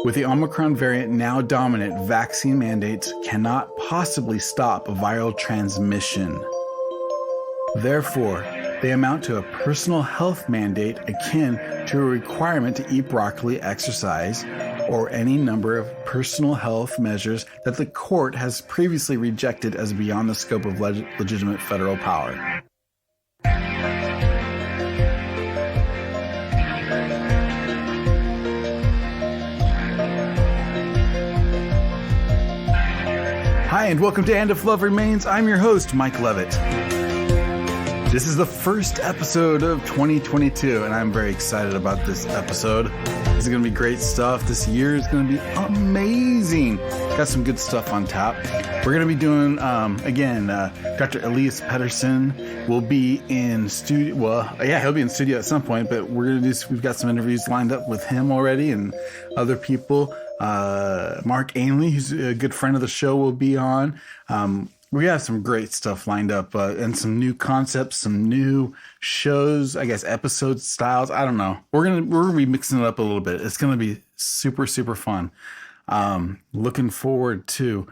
With the Omicron variant now dominant, vaccine mandates cannot possibly stop viral transmission. Therefore, they amount to a personal health mandate akin to a requirement to eat broccoli, exercise, or any number of personal health measures that the court has previously rejected as beyond the scope of legitimate federal power. Hi, and welcome to And If Love Remains. I'm your host, Mike Levitt. This is the first episode of 2022, and I'm very excited about this episode. This is going to be great stuff. This year is going to be amazing. Got some good stuff on tap. We're going to be doing, Dr. Elias Pettersson will be in studio. Well, yeah, he'll be in studio at some point, but we've got some interviews lined up with him already and other people. Mark Ainley, who's a good friend of the show, will be on. We have some great stuff lined up and some new concepts, some new shows, I guess, episode styles. I don't know. We're gonna be mixing it up a little bit. It's gonna be super, super fun. Looking forward to,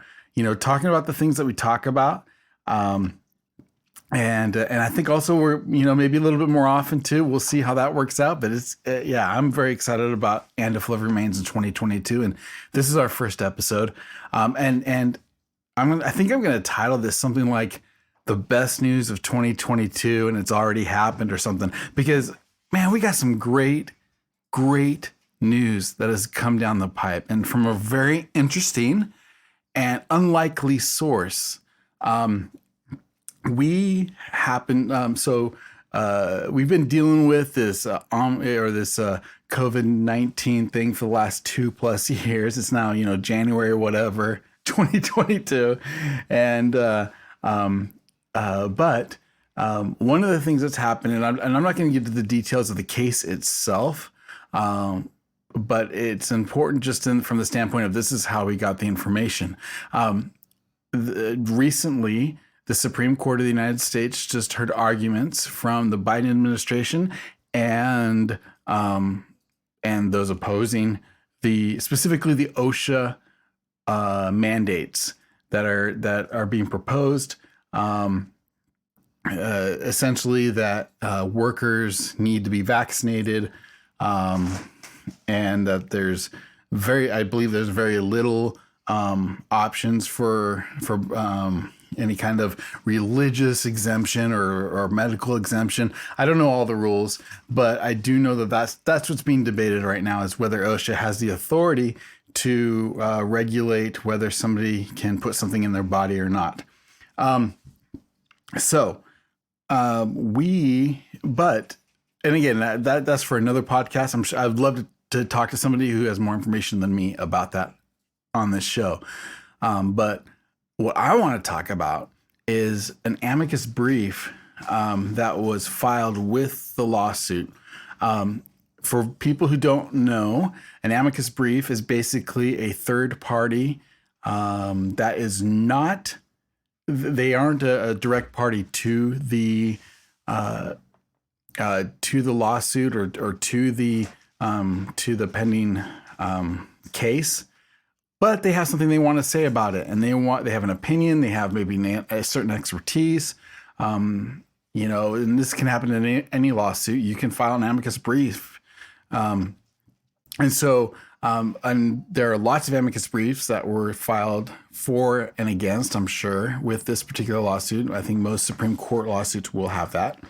talking about the things that we talk about. And I think also we're, maybe a little bit more often too. We'll see how that works out. But it's, I'm very excited about And If Love Remains in 2022. And this is our first episode. I think I'm going to title this something like The Best News of 2022 and It's Already Happened or something. Because, man, we got some great news that has come down the pipe. And from a very interesting and unlikely source. We've been dealing with this COVID-19 thing for the last 2+ years. It's now, January or whatever, 2022. And, but one of the things that's happened, and I'm not going to get into the details of the case itself, but it's important just from the standpoint of this is how we got the information. Recently, the Supreme Court of the United States just heard arguments from the Biden administration and those opposing specifically the OSHA mandates that are being proposed. Essentially, that workers need to be vaccinated, and that I believe there's very little options for any kind of religious exemption or medical exemption. I don't know all the rules, but I do know that's what's being debated right now is whether OSHA has the authority to regulate whether somebody can put something in their body or not. And again, that's for another podcast. I'm sure I'd love to talk to somebody who has more information than me about that on this show. But what I want to talk about is an amicus brief that was filed with the lawsuit. For people who don't know, an amicus brief is basically a third party that is not. They aren't a direct party to the lawsuit or to the pending case. But they have something they want to say about it, and they have an opinion. They have maybe a certain expertise, and this can happen in any lawsuit. You can file an amicus brief, and there are lots of amicus briefs that were filed for and against. I'm sure with this particular lawsuit, I think most Supreme Court lawsuits will have that.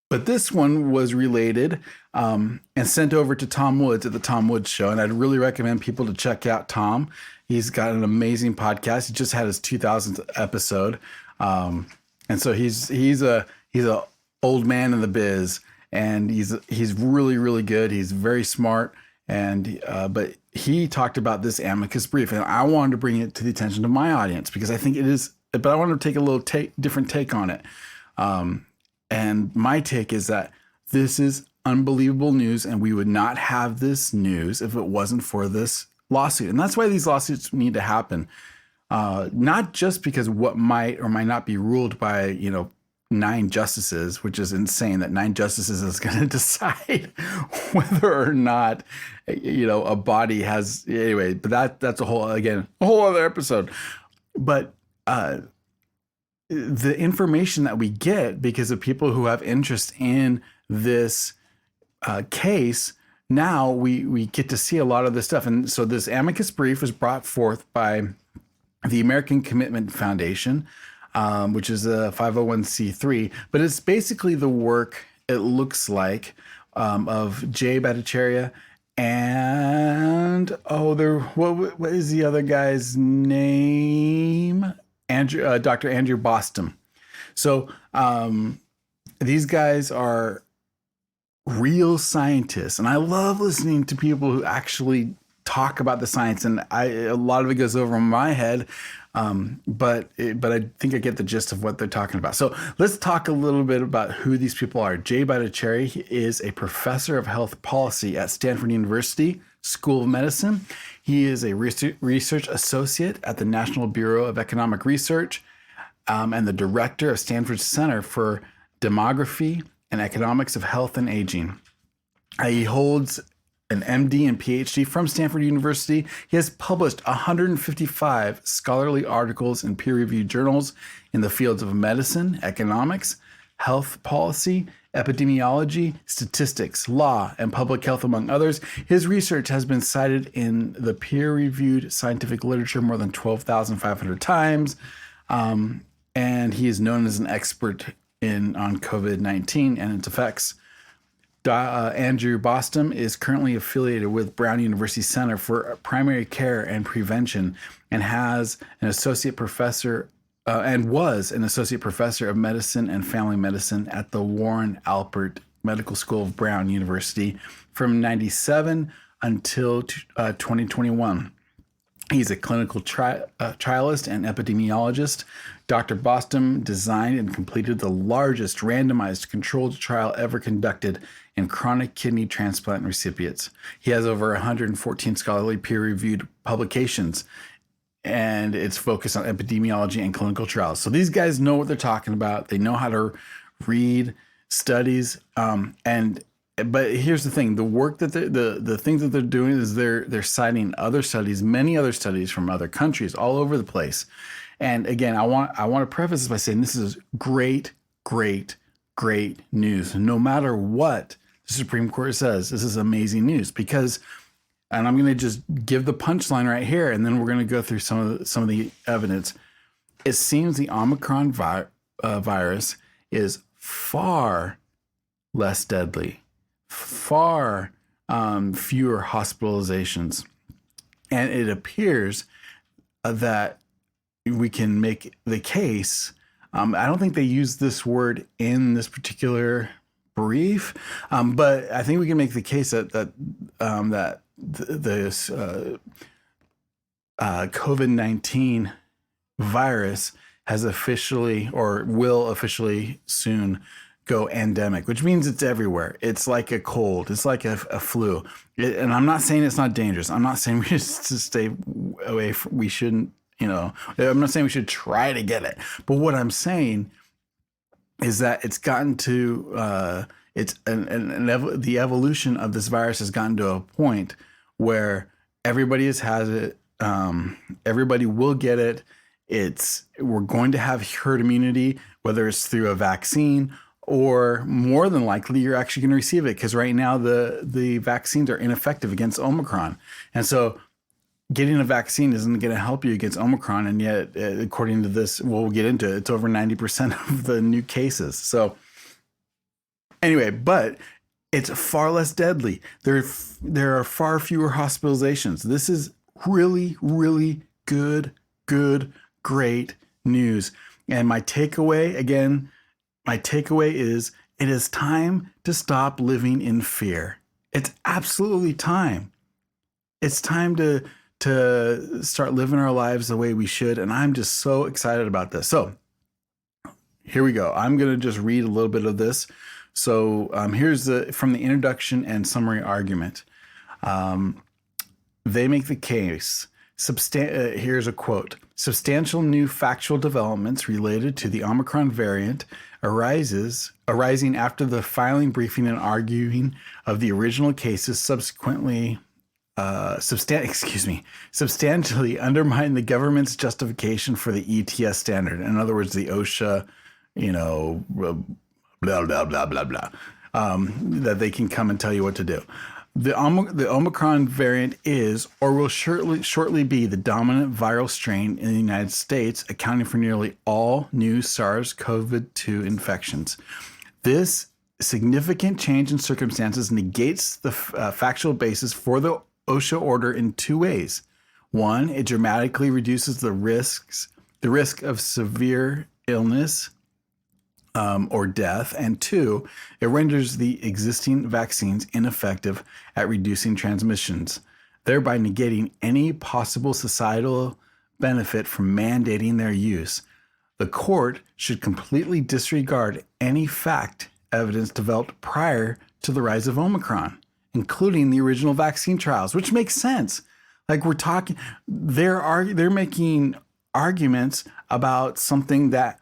But this one was related and sent over to Tom Woods at the Tom Woods Show. And I'd really recommend people to check out Tom. He's got an amazing podcast. He just had his 2000th episode. And so he's a old man in the biz, and he's really, really good. He's very smart. And but he talked about this amicus brief, and I wanted to bring it to the attention of my audience because I think it is, but I wanted to take a little different take on it. And my take is that this is unbelievable news, and we would not have this news if it wasn't for this lawsuit. And that's why these lawsuits need to happen. Not just because what might or might not be ruled by, 9 justices, which is insane that 9 justices is going to decide whether or not, a body has, anyway, but that's a whole other episode. But the information that we get because of people who have interest in this case, now we get to see a lot of this stuff. And so this amicus brief was brought forth by the American Commitment Foundation, which is a 501c3, but it's basically the work, it looks like, of Jay Bhattacharya and what is the other guy's name? Dr. Andrew Bostom. So these guys are real scientists, and I love listening to people who actually talk about the science, and a lot of it goes over my head, but I think I get the gist of what they're talking about. So let's talk a little bit about who these people are. Jay Bhattacharya is a professor of health policy at Stanford University School of Medicine. He is a research associate at the National Bureau of Economic Research, and the director of Stanford's Center for Demography and Economics of Health and Aging. He holds an MD and PhD from Stanford University. He has published 155 scholarly articles in peer-reviewed journals in the fields of medicine, economics, health policy, epidemiology, statistics, law, and public health, among others. His research has been cited in the peer-reviewed scientific literature more than 12,500 times, and he is known as an expert on COVID-19 and its effects. Andrew Bostom is currently affiliated with Brown University Center for Primary Care and Prevention, and has an associate professor and was an associate professor of medicine and family medicine at the Warren Alpert Medical School of Brown University from 1997 until 2021. He's a clinical trialist and epidemiologist. Dr. Bostom designed and completed the largest randomized controlled trial ever conducted in chronic kidney transplant recipients. He has over 114 scholarly peer-reviewed publications, and it's focused on epidemiology and clinical trials. So these guys know what they're talking about. They know how to read studies, but here's the thing: the work that the things that they're doing is they're citing other studies, many other studies from other countries all over the place. And again, I want to preface this by saying this is great news. No matter what the Supreme Court says, this is amazing news because, and I'm going to just give the punchline right here, and then we're going to go through some of the evidence. It seems the Omicron virus is far less deadly, far fewer hospitalizations, and it appears that we can make the case. I don't think they use this word in this particular brief, but I think we can make the case that this COVID-19 virus has officially, or will officially soon, go endemic, which means it's everywhere. It's like a cold. It's like a flu. And I'm not saying it's not dangerous. I'm not saying we should stay away from, we shouldn't, I'm not saying we should try to get it. But what I'm saying is that it's gotten to, the evolution of this virus has gotten to a point where everybody has it. Everybody will get it. We're going to have herd immunity, whether it's through a vaccine, or more than likely you're actually going to receive it, because right now the vaccines are ineffective against Omicron. And so getting a vaccine isn't going to help you against Omicron. And yet, according to this, we'll get into it, it's over 90% of the new cases. So anyway, but it's far less deadly. There are far fewer hospitalizations. This is really, really good, great news. And my takeaway is it is time to stop living in fear. It's absolutely time. It's time to start living our lives the way we should. And I'm just so excited about this. So here we go. I'm going to just read a little bit of this. So here's from the introduction and summary argument. They make the case Here's a quote. Substantial new factual developments related to the Omicron variant arising after the filing, briefing, and arguing of the original cases subsequently substantially undermine the government's justification for the ETS standard. In other words, the OSHA, blah, blah, blah, blah, blah, that they can come and tell you what to do. The Omicron variant is or will shortly be the dominant viral strain in the United States, accounting for nearly all new SARS-CoV-2 infections. This significant change in circumstances negates the factual basis for the OSHA order in two ways. One, it dramatically reduces the risk of severe illness or death, and two, it renders the existing vaccines ineffective at reducing transmissions, thereby negating any possible societal benefit from mandating their use. The court should completely disregard any fact evidence developed prior to the rise of Omicron, including the original vaccine trials, which makes sense. Like we're talking, they're making arguments about something that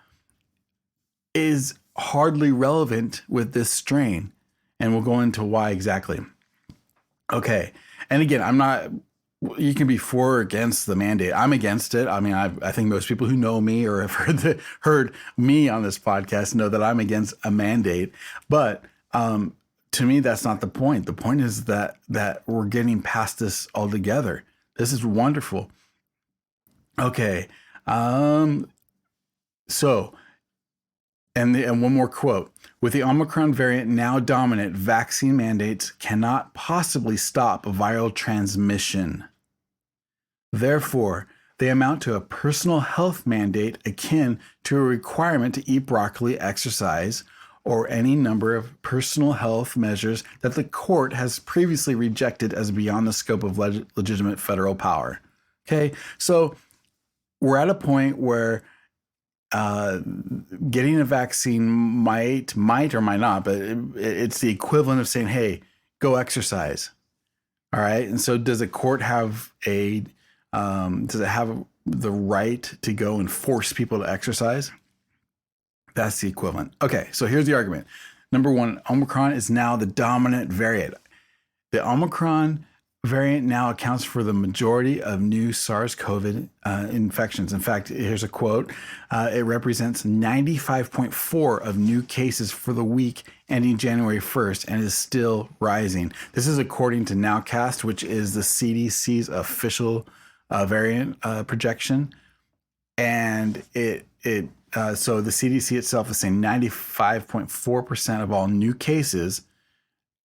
is hardly relevant with this strain. And we'll go into why exactly. Okay. And again, you can be for or against the mandate. I'm against it. I mean, I think most people who know me or have heard me on this podcast know that I'm against a mandate. But to me, that's not the point. The point is that we're getting past this altogether. This is wonderful. Okay. And one more quote. With the Omicron variant now dominant, vaccine mandates cannot possibly stop viral transmission. Therefore, they amount to a personal health mandate akin to a requirement to eat broccoli, exercise, or any number of personal health measures that the court has previously rejected as beyond the scope of legitimate federal power. Okay, so we're at a point where getting a vaccine might or might not, but it's the equivalent of saying, hey, go exercise. All right. And so does a court have does it have the right to go and force people to exercise? That's the equivalent. Okay. So here's the argument. Number one, Omicron is now the dominant variant. The Omicron variant now accounts for the majority of new SARS-CoV infections. In fact, here's a quote. It represents 95.4% of new cases for the week ending January 1st and is still rising. This is according to Nowcast, which is the CDC's official variant projection. And so the CDC itself is saying 95.4% of all new cases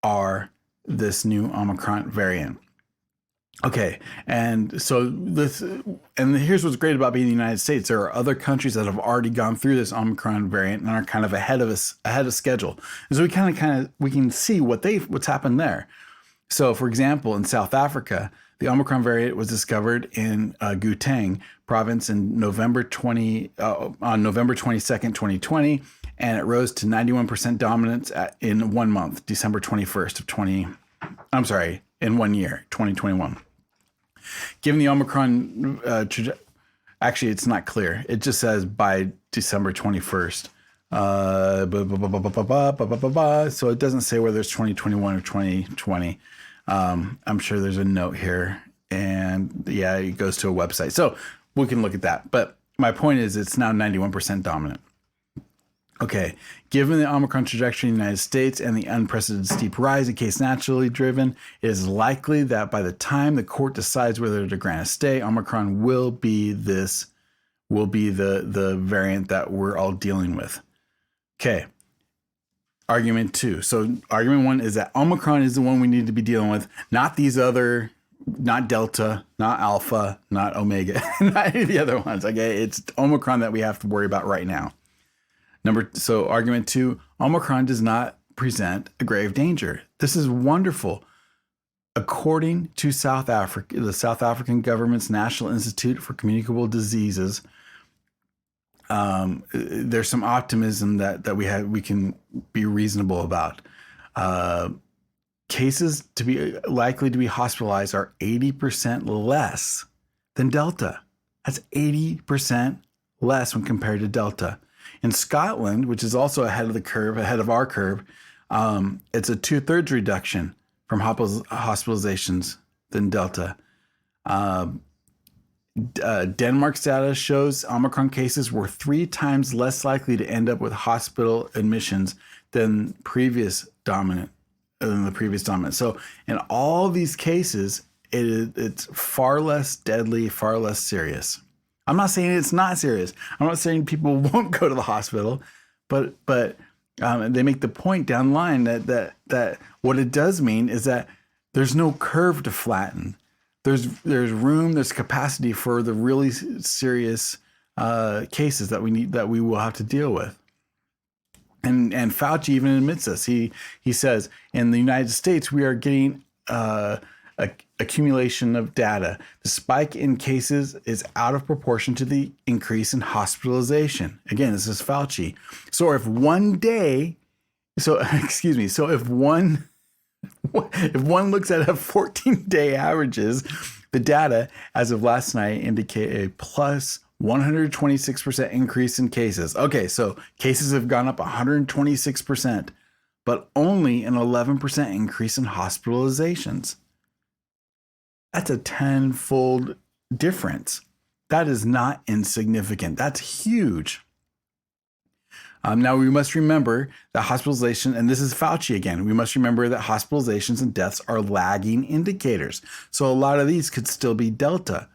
are this new Omicron variant. Okay, and here's what's great about being in the United States. There are other countries that have already gone through this Omicron variant and are kind of ahead of schedule. And so we can see what's happened there. So, for example, in South Africa, the Omicron variant was discovered in Gauteng province in November 22nd, 2020, and it rose to 91% dominance in 1 month, December 21st of in 1 year, 2021. Given the Omicron actually, it's not clear. It just says by December 21st. So it doesn't say whether it's 2021 or 2020. I'm sure there's a note here, and yeah, it goes to a website. So we can look at that. But my point is it's now 91% dominant. Okay, given the Omicron trajectory in the United States and the unprecedented steep rise in case naturally driven, it is likely that by the time the court decides whether to grant a stay, Omicron will be the variant that we're all dealing with. Okay, argument two. So argument one is that Omicron is the one we need to be dealing with, not these other, not Delta, not Alpha, not Omega, not any of the other ones. Okay, it's Omicron that we have to worry about right now. So argument two, Omicron does not present a grave danger. This is wonderful. According to South Africa, the South African government's National Institute for Communicable Diseases, there's some optimism that we can be reasonable about. Cases to be likely to be hospitalized are 80% less than Delta. That's 80% less when compared to Delta. In Scotland, which is also ahead of the curve, ahead of our curve, it's a 2/3 reduction from hospitalizations than Delta. Denmark's data shows Omicron cases were 3 times less likely to end up with hospital admissions than the previous dominant. So in all these cases, it's far less deadly, far less serious. I'm not saying it's not serious. I'm not saying people won't go to the hospital, but they make the point down the line that what it does mean is that there's no curve to flatten. There's room, there's capacity for the really serious cases that we will have to deal with. And Fauci even admits this. He says in the United States we are getting accumulation of data. The spike in cases is out of proportion to the increase in hospitalization. Again, this is Fauci. So if one looks at a 14-day averages, the data as of last night indicate a plus 126% increase in cases. Okay, so cases have gone up 126%, but only an 11% increase in hospitalizations. That's a 10-fold difference. That is not insignificant. That's huge. Now, we must remember that hospitalization, and this is Fauci again, we must remember that hospitalizations and deaths are lagging indicators. So a lot of these could still be Delta.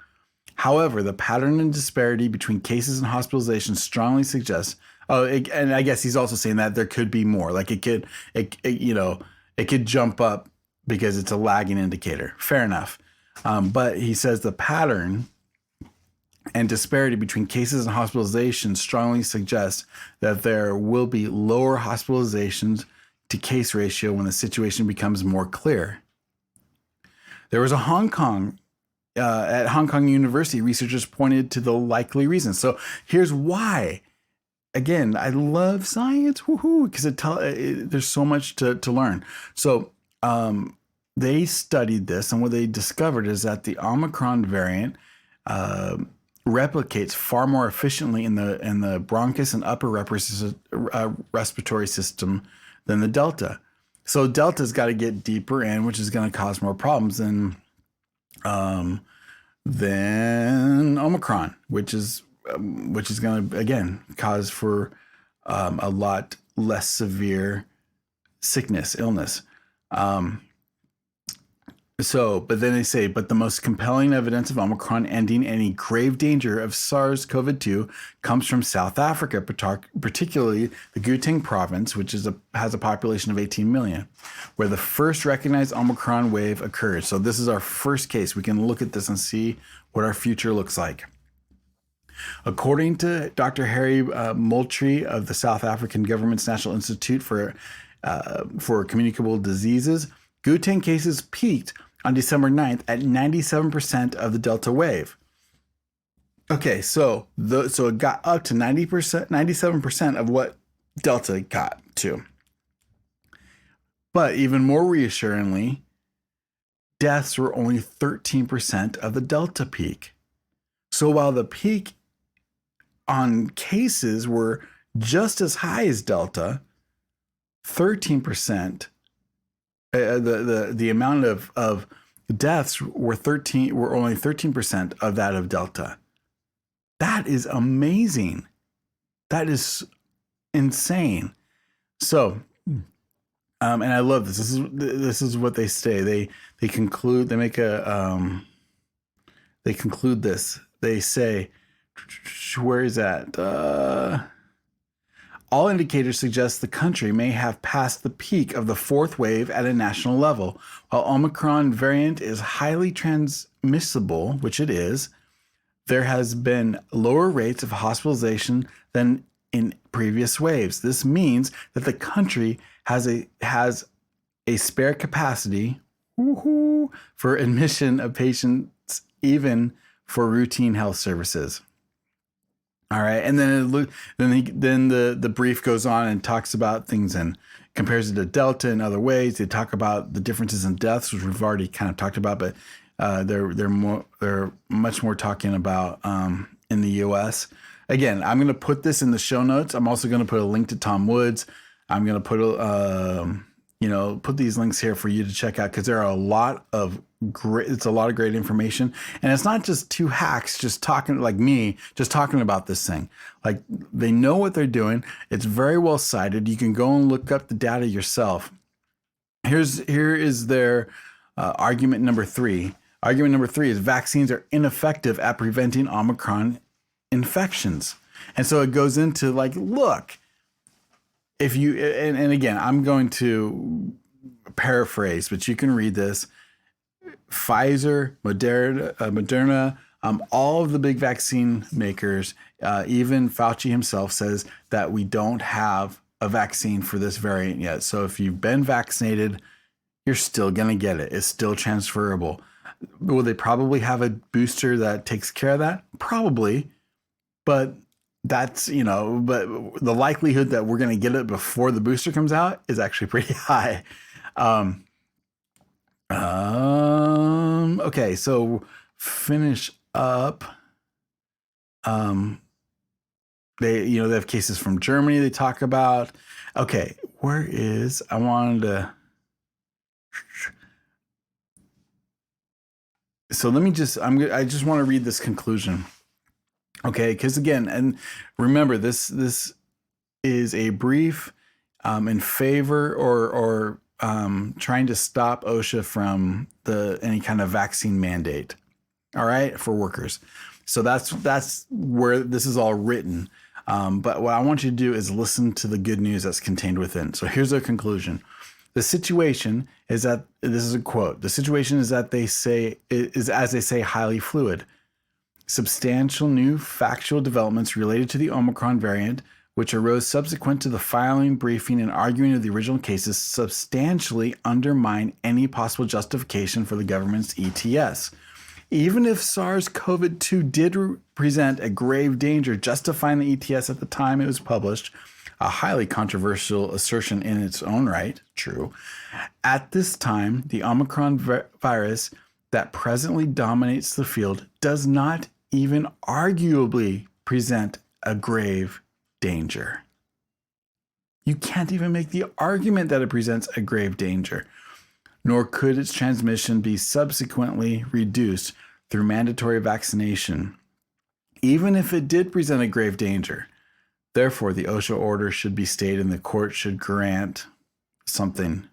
However, the pattern and disparity between cases and hospitalizations strongly suggests, and I guess he's also saying that there could be more. Like it could jump up because it's a lagging indicator. Fair enough. But he says the pattern and disparity between cases and hospitalizations strongly suggests that there will be lower hospitalizations to case ratio when the situation becomes more clear. There was a at Hong Kong University, researchers pointed to the likely reasons. So here's why. Again, I love science, because there's so much to learn. So they studied this, and what they discovered is that the Omicron variant replicates far more efficiently in the bronchus and upper respiratory system than the Delta. So Delta's got to get deeper in, which is going to cause more problems than Omicron, which is going to again cause for a lot less severe illness. But then they say, but the most compelling evidence of Omicron ending any grave danger of SARS-CoV-2 comes from South Africa, particularly the Gauteng province, which has a population of 18 million, where the first recognized Omicron wave occurred. So this is our first case. We can look at this and see what our future looks like. According to Dr. Harry Moultrie of the South African government's National Institute for Communicable Diseases, Gauteng cases peaked on December 9th at 97% of the Delta wave. Okay, so it got up to 97% of what Delta got to. But even more reassuringly, deaths were only 13% of the Delta peak. So while the peak on cases were just as high as Delta, 13%, the amount of deaths were only 13% of that of Delta. That is amazing. That is insane. So, and I love this. This is what they say. They conclude. They make a. They conclude this. They say, where is that? All indicators suggest the country may have passed the peak of the fourth wave at a national level. While Omicron variant is highly transmissible, which it is, there has been lower rates of hospitalization than in previous waves. This means that the country has a spare capacity for admission of patients, even for routine health services. All right, and then the brief goes on and talks about things and compares it to Delta in other ways. They talk about the differences in deaths, which we've already kind of talked about, but They're much more talking about in the U.S. Again, I'm going to put this in the show notes. I'm also going to put a link to Tom Woods. I'm going to put these links here for you to check out, because there are a lot of great information. And it's not just two hacks just talking like me, just talking about this thing. Like, they know what they're doing. It's very well cited. You can go and look up the data yourself. Here is their argument number 3. Argument number 3 is vaccines are ineffective at preventing Omicron infections. And so it goes into like, look, if you, and again, I'm going to paraphrase, but you can read this. Pfizer, Moderna, all of the big vaccine makers, even Fauci himself says that we don't have a vaccine for this variant yet. So if you've been vaccinated, you're still going to get it. It's still transferable. Will they probably have a booster that takes care of that? Probably. But that's, but the likelihood that we're going to get it before the booster comes out is actually pretty high. Okay, so finish up. They have cases from Germany they talk about. Okay, I wanted to. So let me I just want to read this conclusion. Okay, because again, and remember, this is a brief in favor or trying to stop OSHA from any kind of vaccine mandate. All right, for workers. So that's where this is all written. But what I want you to do is listen to the good news that's contained within. So here's their conclusion. The situation is that, this is a quote, the situation is that as they say, highly fluid. Substantial new factual developments related to the Omicron variant, which arose subsequent to the filing, briefing, and arguing of the original cases, substantially undermine any possible justification for the government's ETS. Even if SARS-CoV-2 did present a grave danger justifying the ETS at the time it was published, a highly controversial assertion in its own right, true, at this time, the Omicron virus that presently dominates the field does not even arguably present a grave danger. You can't even make the argument that it presents a grave danger, nor could its transmission be subsequently reduced through mandatory vaccination, even if it did present a grave danger. Therefore, the OSHA order should be stayed and the court should grant something.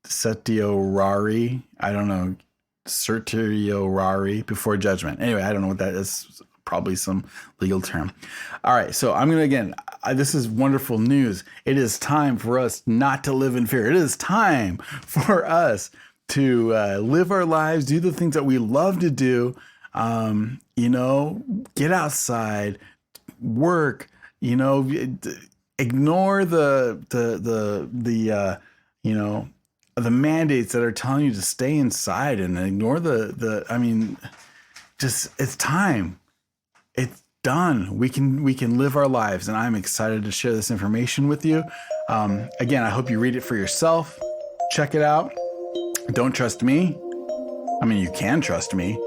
Certiorari, I don't know, certiorari before judgment. Anyway, I don't know what that is. Probably some legal term. All right, so I'm going to, again, this is wonderful news. It is time for us not to live in fear. It is time for us to live our lives, do the things that we love to do, get outside, work, ignore the mandates that are telling you to stay inside, and ignore it's time. It's done. We can live our lives, and I'm excited to share this information with you. Again, I hope you read it for yourself. Check it out. Don't trust me. I mean, you can trust me,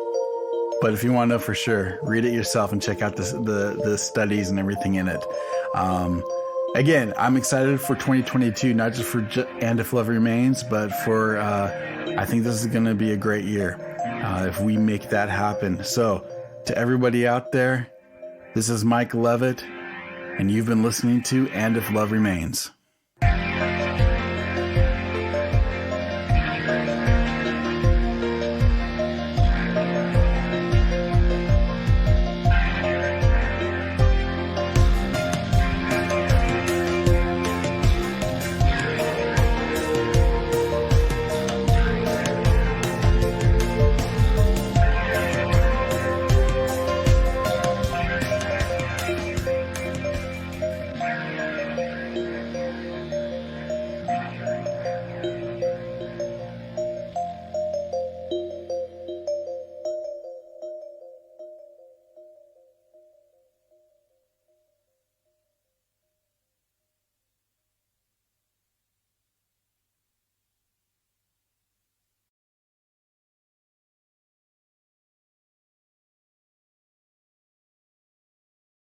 but if you want to know for sure, read it yourself and check out the studies and everything in it. Again, I'm excited for 2022, not just for And If Love Remains, but for I think this is going to be a great year if we make that happen. So, to everybody out there, this is Mike Levitt, and you've been listening to And If Love Remains.